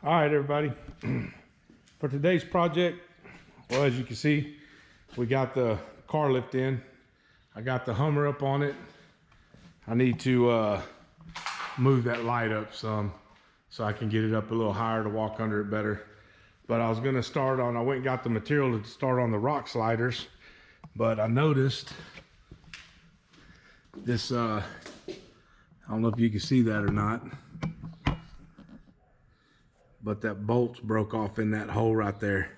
All right, everybody. For today's project, well, as you can see, we got the car lift in. I got the Hummer up on it. I need to move that light up some so I can get it up a little higher to walk under it better. But I was gonna start on, I went and got the material to start on the rock sliders, but I noticed this, I don't know if you can see that or not, but that bolt broke off in that hole right there.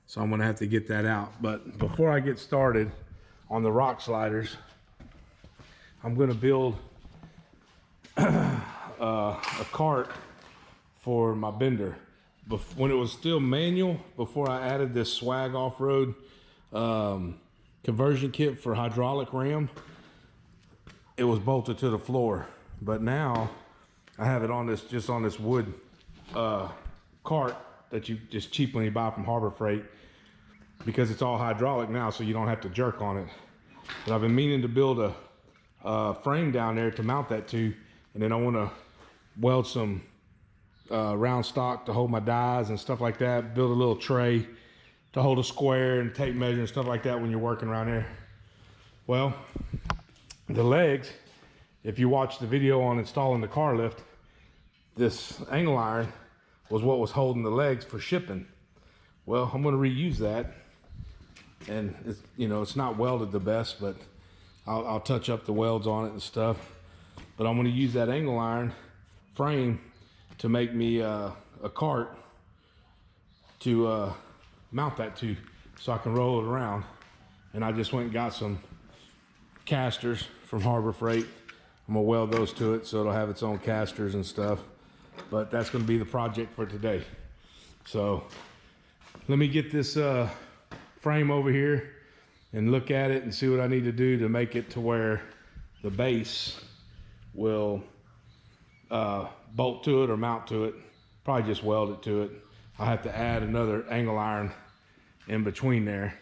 So I'm gonna have to get that out. But before I get started on the rock sliders, I'm gonna build a cart for my bender. When it was still manual, before I added this Swag off-road conversion kit for hydraulic ram, it was bolted to the floor. But now I have it on this, just on this wood cart that you just cheaply buy from Harbor Freight, because it's all hydraulic now, so you don't have to jerk on it. But I've been meaning to build a frame down there to mount that to, and then I want to weld some round stock to hold my dies and stuff like that. Build a little tray to hold a square and tape measure and stuff like that when you're working around there. Well, the legs, if you watch the video on installing the car lift, this angle iron was what was holding the legs for shipping. Well, I'm going to reuse that, and it's, you know, it's not welded the best, but I'll touch up the welds on it and stuff. But I'm going to use that angle iron frame to make me a cart to mount that to, so I can roll it around. And I just went and got some casters from Harbor Freight. I'm gonna weld those to it so it'll have its own casters and stuff. But that's gonna be the project for today. So let me get this frame over here and look at it and see what I need to do to make it to where the base will bolt to it or mount to it. Probably just weld it to it. I'll have to add another angle iron in between there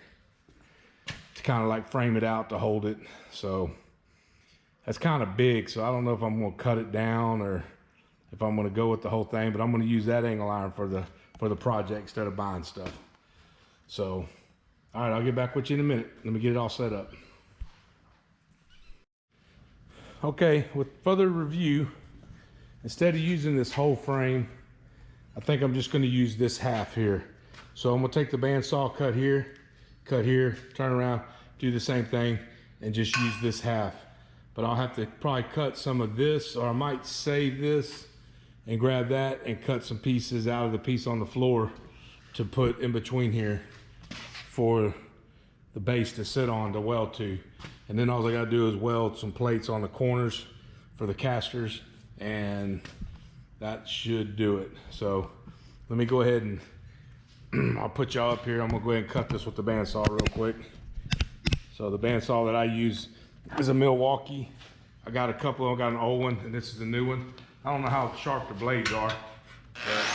to kind of like frame it out to hold it. So that's kind of big, so I don't know if I'm going to cut it down or if I'm going to go with the whole thing, but I'm going to use that angle iron for the project instead of buying stuff. So all right, I'll get back with you in a minute. Let me get it all set up. Okay, with further review, instead of using this whole frame, I think I'm just going to use this half here. So I'm going to take the bandsaw, cut here, turn around, do the same thing, and just use this half. But I'll have to probably cut some of this, or I might save this and grab that and cut some pieces out of the piece on the floor to put in between here for the base to sit on to weld to. And then all I got to do is weld some plates on the corners for the casters, and that should do it. So let me go ahead and I'll put y'all up here. I'm gonna go ahead and cut this with the bandsaw real quick. So the bandsaw that I use is a Milwaukee. I got a couple, I got an old one, and this is the new one. I don't know how sharp the blades are, but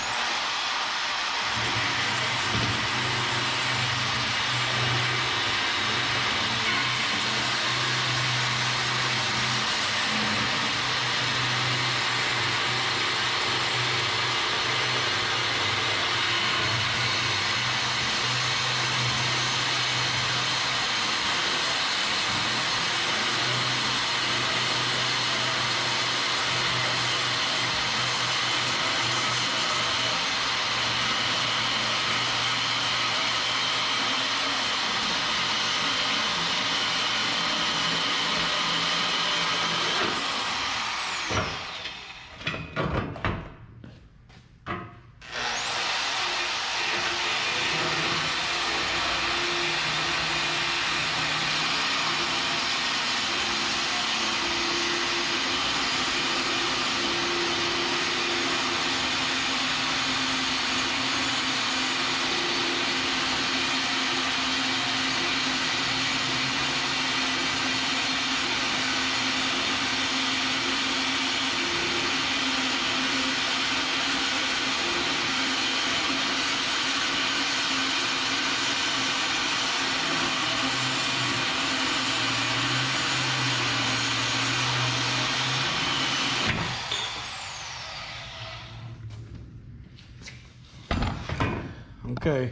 Okay,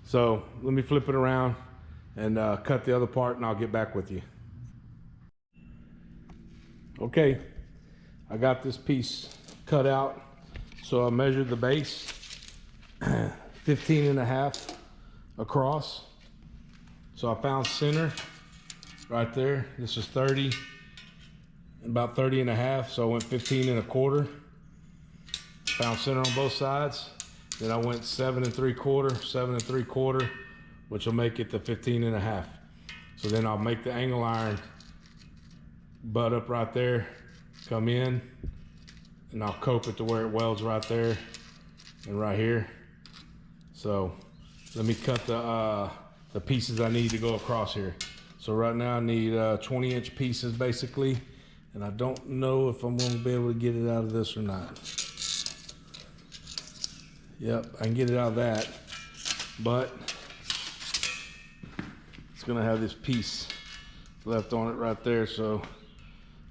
so let me flip it around and cut the other part, and I'll get back with you. Okay, I got this piece cut out. So I measured the base 15.5 across. So I found center right there. This is 30, about 30.5. So I went 15.25. Found center on both sides. Then I went 7 3/4, 7 3/4, which will make it to 15.5. So then I'll make the angle iron butt up right there, come in, and I'll cope it to where it welds right there and right here. So let me cut the pieces I need to go across here. So right now I need 20-inch pieces basically, and I don't know if I'm going to be able to get it out of this or not. Yep, I can get it out of that, but it's going to have this piece left on it right there, so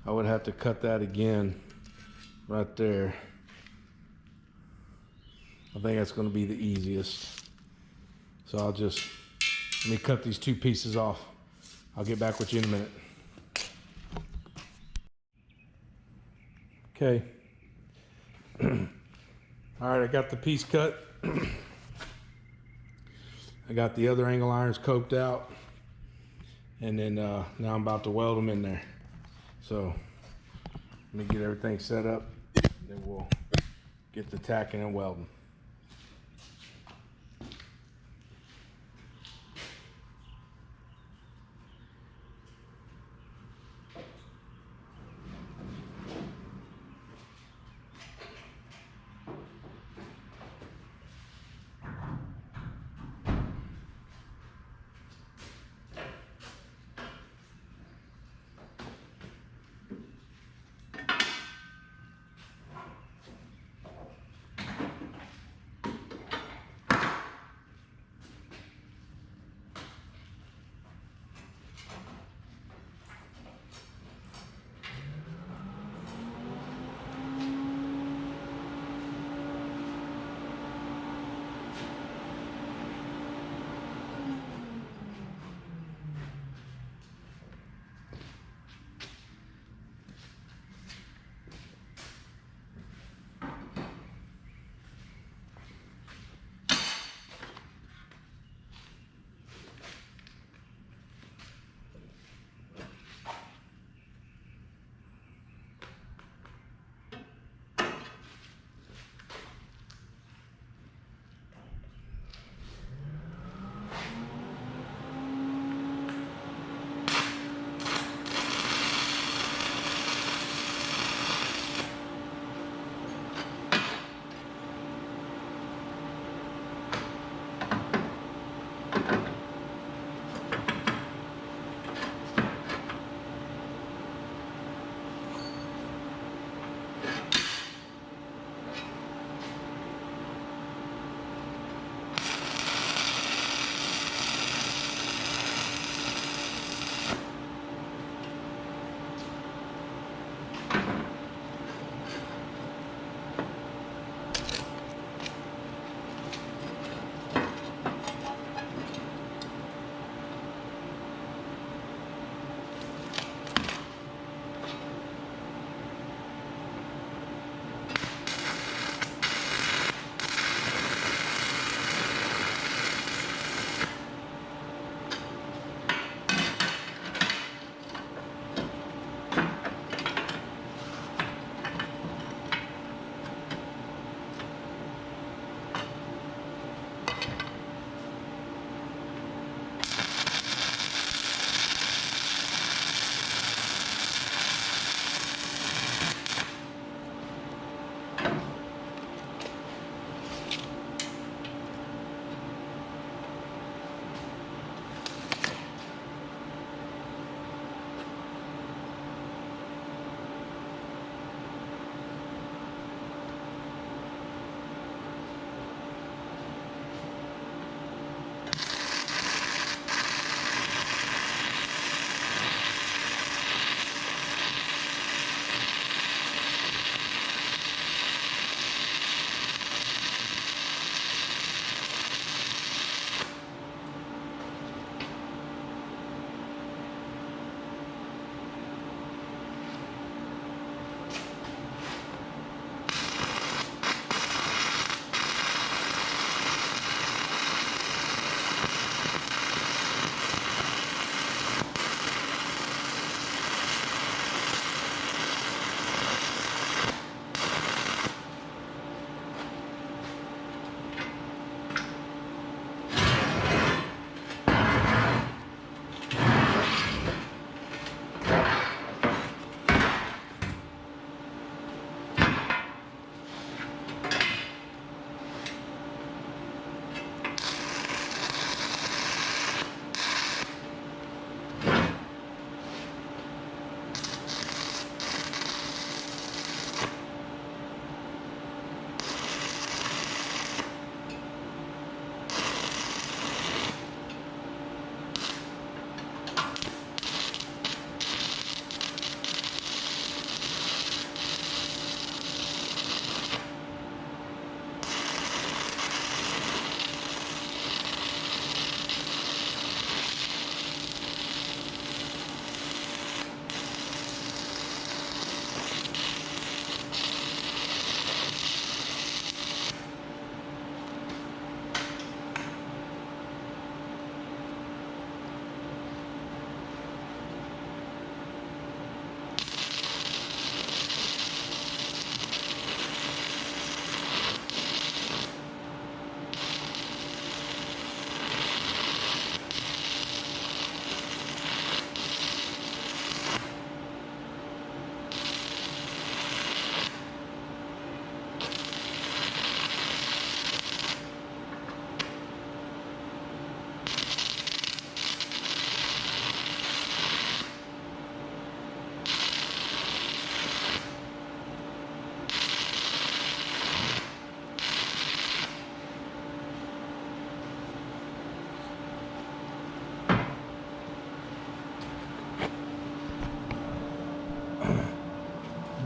I would have to cut that again right there. I think that's going to be the easiest. So let me cut these two pieces off. I'll get back with you in a minute. Okay. All right, I got the piece cut. I got the other angle irons coped out, and then now I'm about to weld them in there. So let me get everything set up, then we'll get the tacking and welding.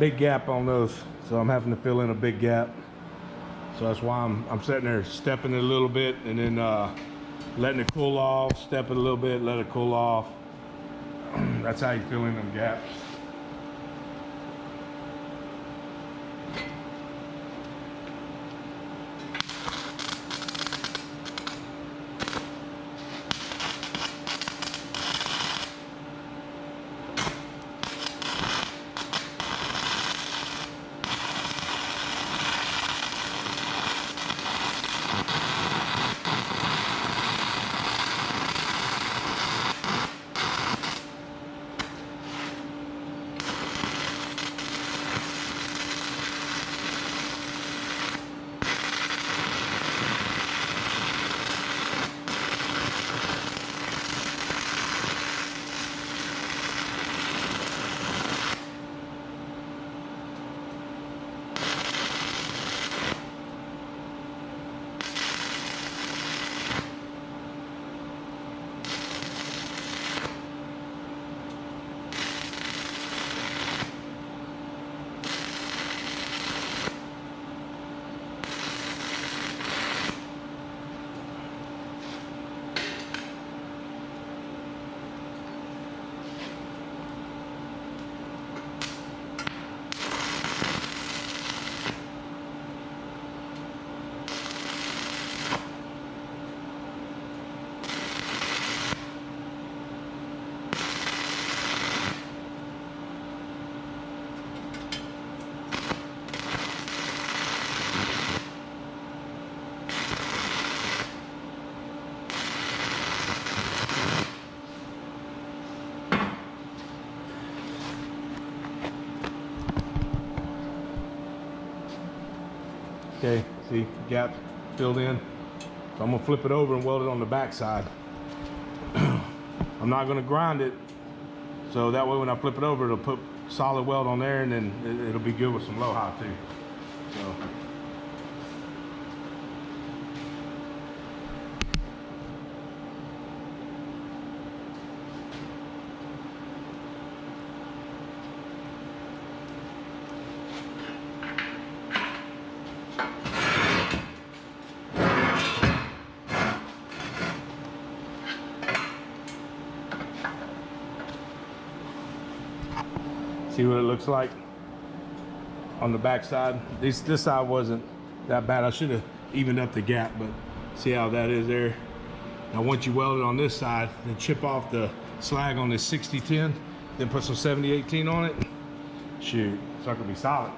big gap on those, so I'm having to fill in a big gap. So that's why I'm sitting there stepping it a little bit and then letting it cool off, step it a little bit, let it cool off. That's how you fill in them gaps. Okay, see, gap filled in. So I'm gonna flip it over and weld it on the back side. I'm not gonna grind it, so that way when I flip it over, it'll put solid weld on there, and then it'll be good with some low-high too. So. See what it looks like on the back side. This side wasn't that bad. I should have evened up the gap, but see how that is there. Now once you weld it on this side, then chip off the slag on this 6010, then put some 7018 on it. Shoot, it's not gonna be solid.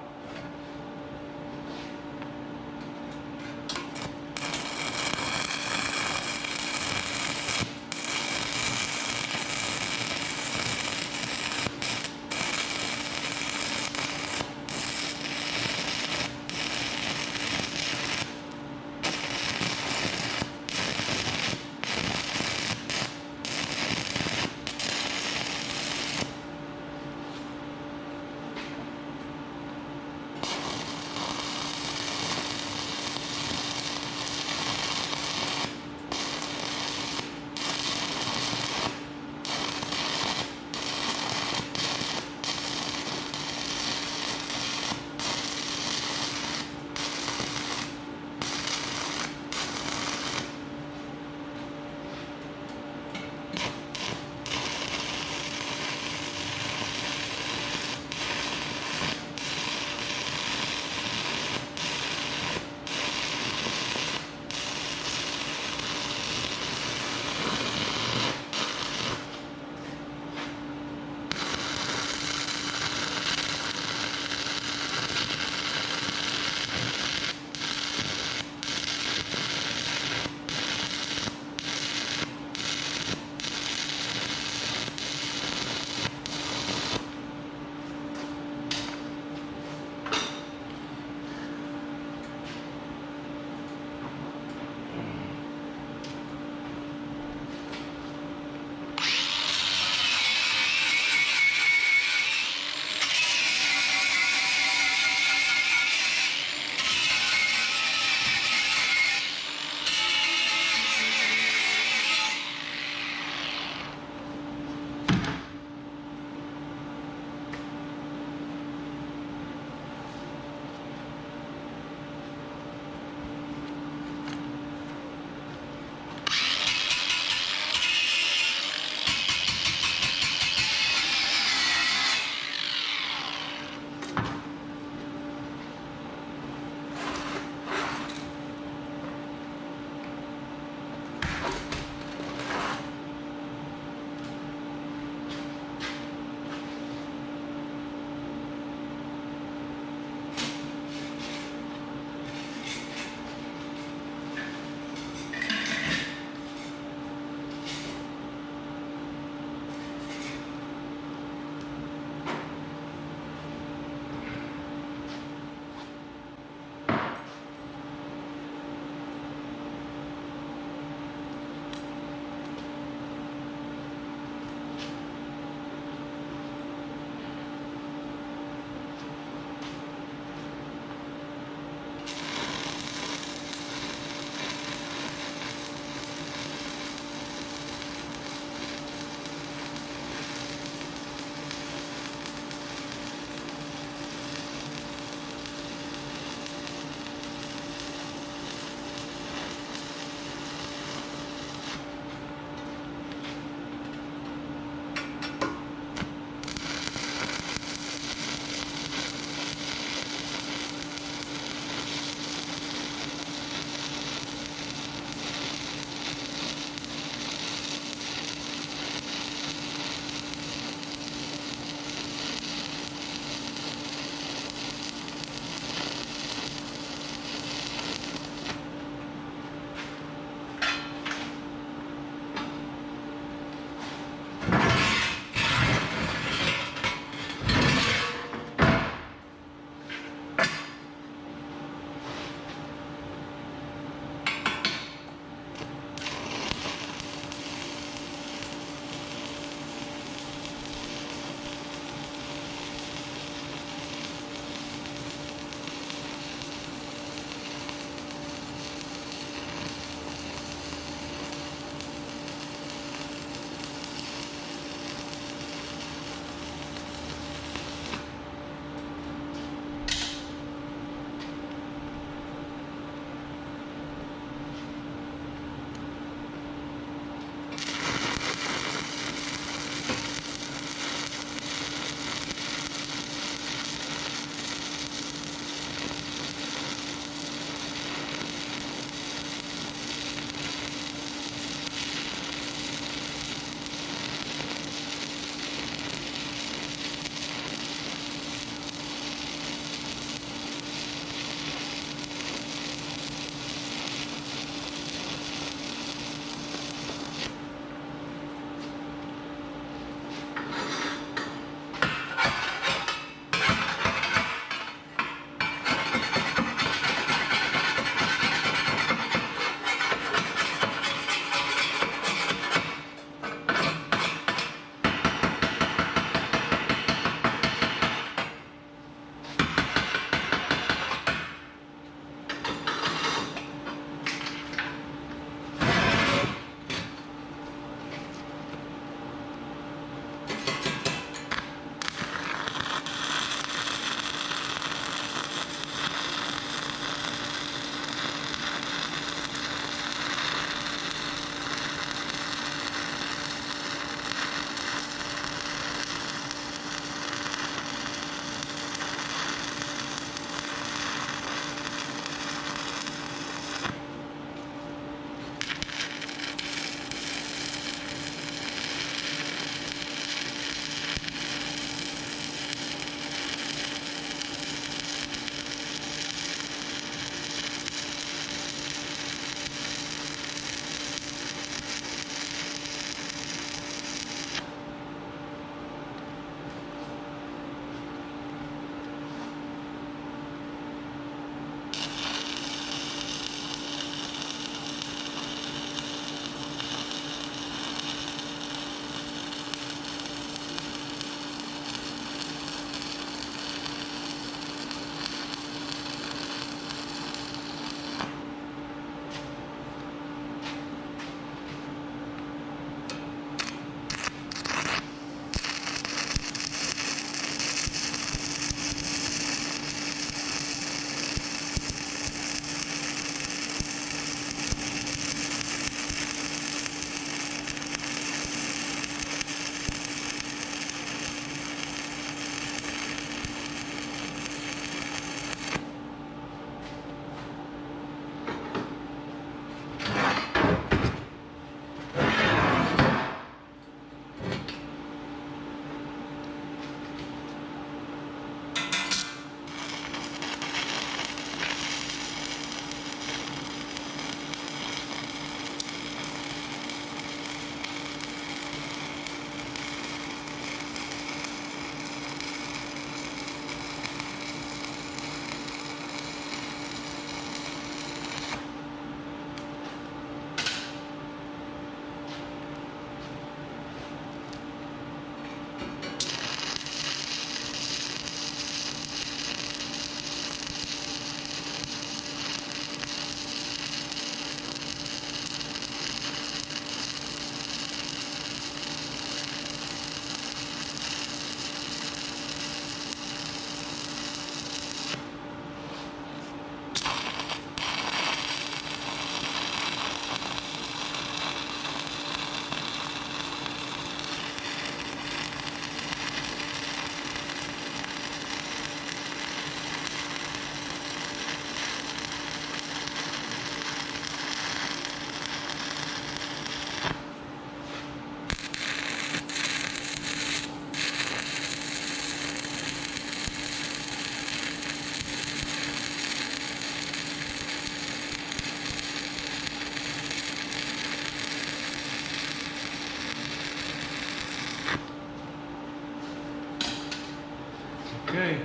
Okay.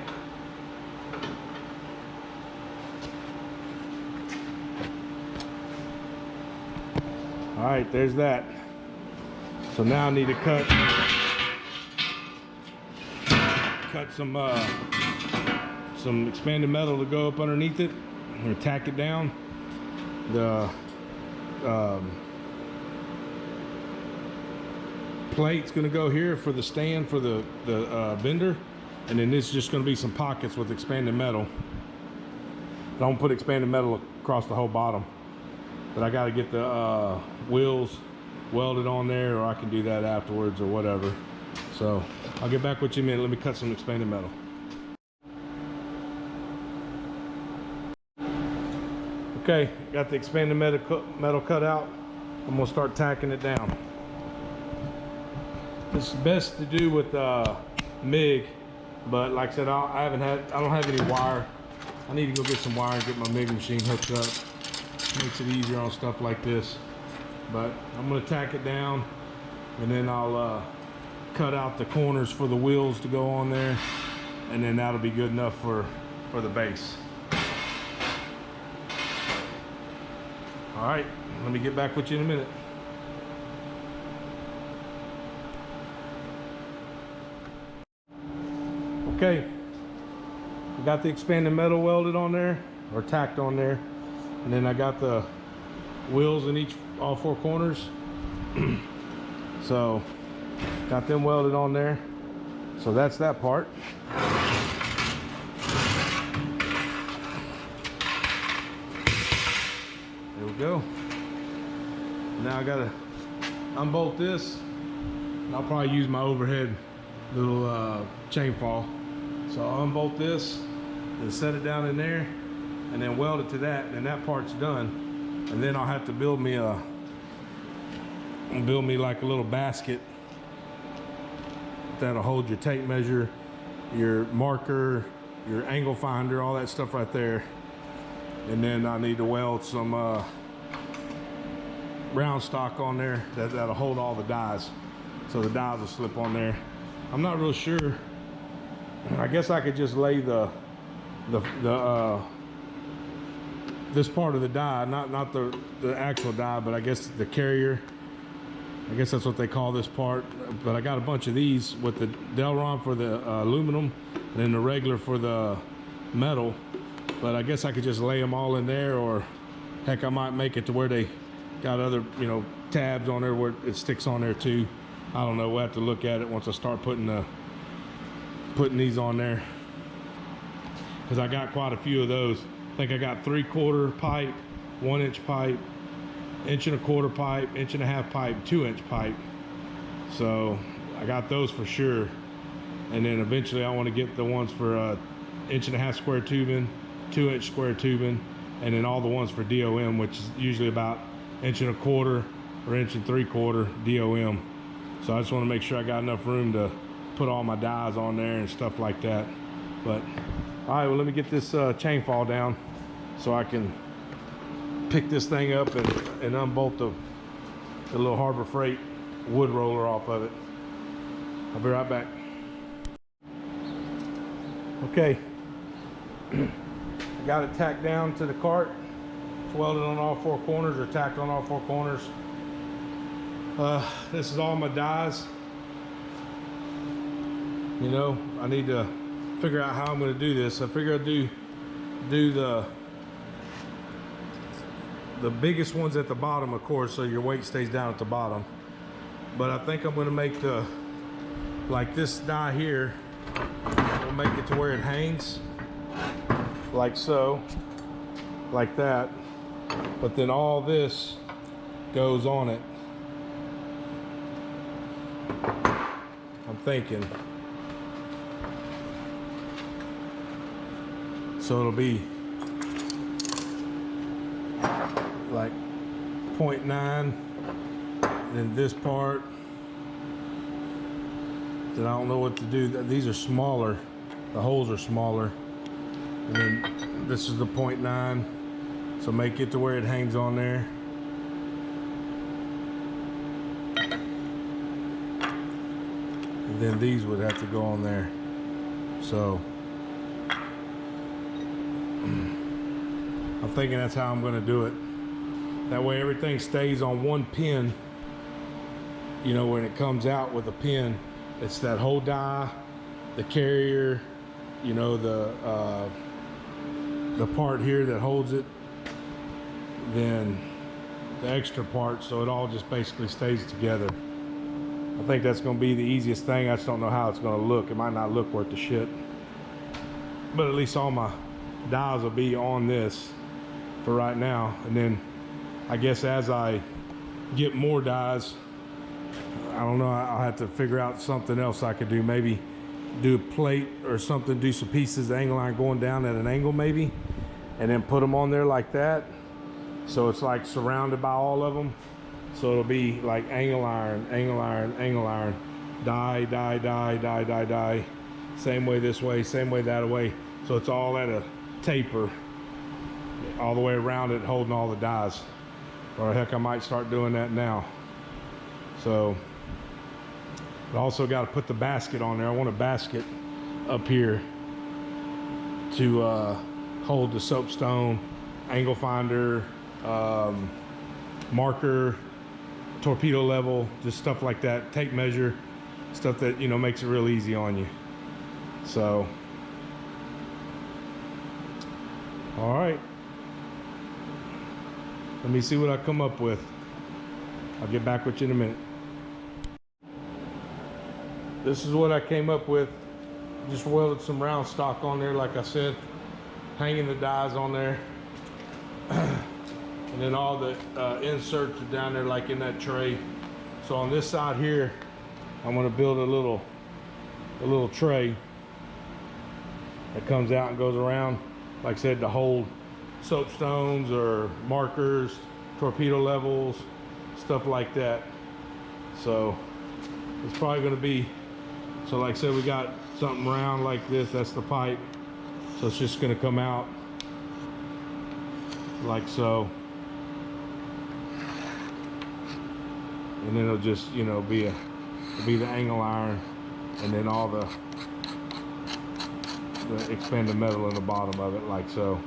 All right, there's that. So now I need to cut some expanded metal to go up underneath it. I'm gonna tack it down. The plate's gonna go here for the stand for the bender, and then this is just gonna be some pockets with expanded metal. Don't put expanded metal across the whole bottom, but I got to get the wheels welded on there, or I can do that afterwards or whatever. So I'll get back with you in a minute. Let me cut some expanded metal. Okay, got the expanded metal cut out. I'm gonna start tacking it down. This is best to do with MIG, but like I said, I don't have any wire. I need to go get some wire and get my MIG machine hooked up. Makes it easier on stuff like this. But I'm gonna tack it down, and then I'll cut out the corners for the wheels to go on there, and then that'll be good enough for the base. All right, let me get back with you in a minute. Okay, I got the expanded metal welded on there, or tacked on there, and then I got the wheels in all four corners. So got them welded on there. So that's that part. There we go. Now I gotta unbolt this, and I'll probably use my overhead little chain fall. So I'll unbolt this and set it down in there, and then weld it to that, and that part's done. And then I'll have to build me like a little basket that'll hold your tape measure, your marker, your angle finder, all that stuff right there. And then I need to weld some round stock on there that'll hold all the dies, so the dies will slip on there. I'm not real sure. I guess I could just lay this part of the die, not the actual die, but I guess the carrier. I guess that's what they call this part. But I got a bunch of these with the Delron for the aluminum, and then the regular for the metal. But I guess I could just lay them all in there, or heck, I might make it to where they got other, tabs on there where it sticks on there too. I don't know. We'll have to look at it once I start putting these on there, because I got quite a few of those. I think I got 3/4 pipe, 1-inch pipe, 1.25 pipe, 1.5 pipe, 2-inch pipe. So I got those for sure. And then eventually I want to get the ones for 1.5-inch square tubing, 2-inch square tubing, and then all the ones for DOM, which is usually about 1.25 or 1.75 DOM. So I just want to make sure I got enough room to put all my dies on there and stuff like that. But all right, well, let me get this chain fall down so I can pick this thing up and unbolt the little Harbor Freight wood roller off of it. I'll be right back. Okay, I got it tacked down to the cart. It's welded on all four corners, or tacked on all four corners. This is all my dies. I need to figure out how I'm going to do this. I figure I'll do the biggest ones at the bottom, of course, so your weight stays down at the bottom. But I think I'm going to make like this die here, we'll make it to where it hangs, like so, like that. But then all this goes on it. I'm thinking. So it'll be like 0.9, then this part. Then I don't know what to do. These are smaller. The holes are smaller. And then this is the 0.9. So make it to where it hangs on there. And then these would have to go on there. So I'm thinking that's how I'm going to do it. That way everything stays on one pin. You know, when it comes out with a pin, it's that whole die, the carrier, you know, the part here that holds it, then the extra part, so it all just basically stays together. I think that's going to be the easiest thing. I just don't know how it's going to look. It might not look worth the shit, but at least all my dies will be on this for right now. And then I guess as I get more dies, I don't know, I'll have to figure out something else I could do. Maybe do a plate or something, do some pieces of angle iron going down at an angle maybe, and then put them on there like that, so it's like surrounded by all of them. So it'll be like angle iron, angle iron, angle iron, die, die, die, die, die, die, same way this way, same way that way, so it's all at a taper all the way around it, holding all the dies. Or heck, I might start doing that now. So I also got to put the basket on there. I want a basket up here to hold the soapstone, angle finder, marker, torpedo level, just stuff like that, tape measure, stuff that, you know, makes it real easy on you. So, all right, let me see what I come up with. I'll get back with you in a minute. This is what I came up with. Just welded some round stock on there, like I said, hanging the dies on there. And then all the inserts are down there like in that tray. So on this side here, I'm gonna build a little tray that comes out and goes around, like I said, to hold soapstones or markers, torpedo levels, stuff like that. So it's probably gonna be, so like I said, we got something round like this, that's the pipe. So it's just gonna come out like so. And then it'll just, you know, be the angle iron, and then all the expanded metal in the bottom of it, like so.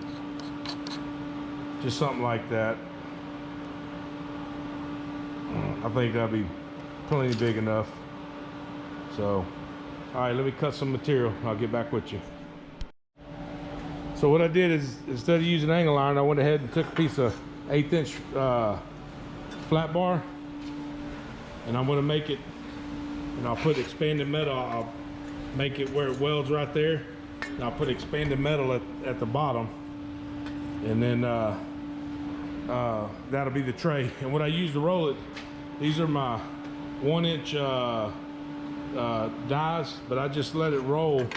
Just something like that. I think that'll be plenty big enough. So, all right, let me cut some material. I'll get back with you. So what I did is, instead of using angle iron, I went ahead and took a piece of 1/8 inch flat bar, and I'm gonna make it, and I'll put expanded metal. I'll make it where it welds right there, and I'll put expanded metal at the bottom, and then that'll be the tray. And what I use to roll it, these are my 1 inch dies, but I just let it roll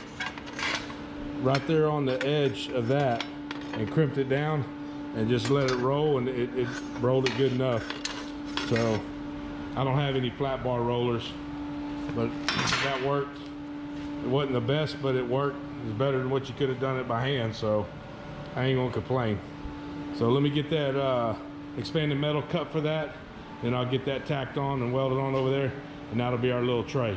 right there on the edge of that and crimped it down and just let it roll, and it rolled it good enough. So I don't have any flat bar rollers, but that worked. It wasn't the best, but it worked. It was better than what you could have done it by hand, so I ain't gonna complain. So let me get that expanded metal cut for that, then I'll get that tacked on and welded on over there, and that'll be our little tray.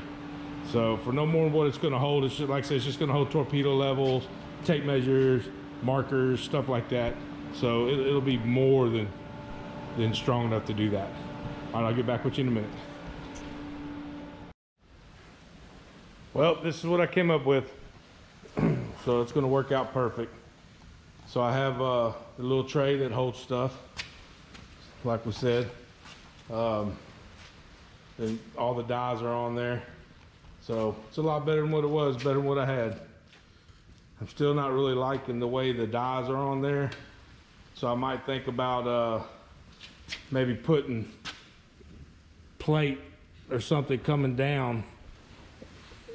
So for no more than what it's gonna hold, it's just, like I said, it's just gonna hold torpedo levels, tape measures, markers, stuff like that. So it'll be more than strong enough to do that. All right, I'll get back with you in a minute. Well, this is what I came up with. So it's gonna work out perfect. So I have the little tray that holds stuff, like we said. And all the dies are on there. So it's a lot better than what it was, better than what I had. I'm still not really liking the way the dies are on there. So I might think about maybe putting plate or something coming down,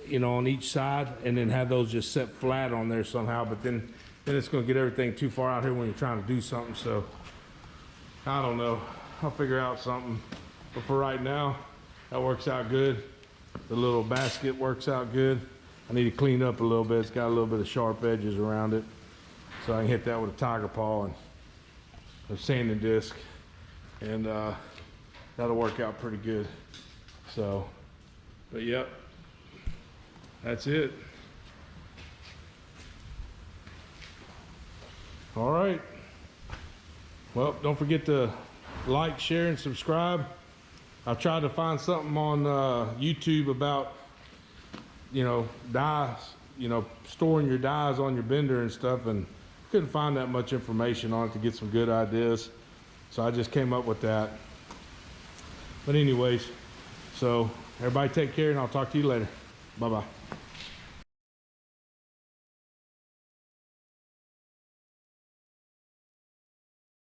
you know, on each side, and then have those just set flat on there somehow. But then it's gonna get everything too far out here when you're trying to do something. So I don't know, I'll figure out something. But for right now, that works out good. The little basket works out good. I need to clean up a little bit. It's got a little bit of sharp edges around it. So I can hit that with a tiger paw and a sanding disc, and that'll work out pretty good. So, but yep, that's it. All right, Well, don't forget to like, share, and subscribe. I tried to find something on YouTube about, you know, dies, you know, storing your dies on your bender and stuff, and couldn't find that much information on it to get some good ideas. So I just came up with that. But anyways, so everybody take care, and I'll talk to you later. Bye-bye.